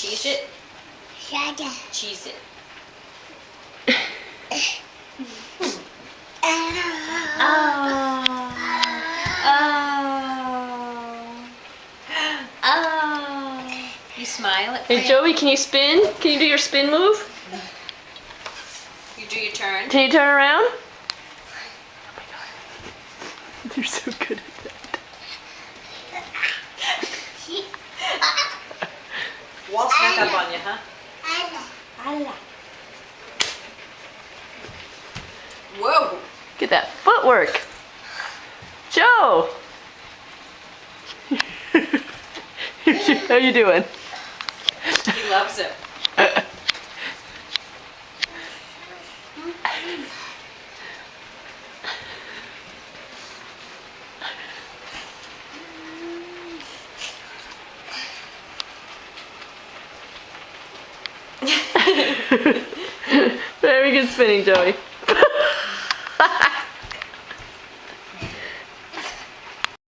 cheese it? Shada. Cheese it. Oh. You smile at Hey Joey, can you spin? Can you do your spin move? You do your turn. Can you turn around? Oh my god. You're so good at that. Wall snuck up on you, huh? Whoa. Get that footwork. Joe! How you doing? He loves it. Very good spinning, Joey.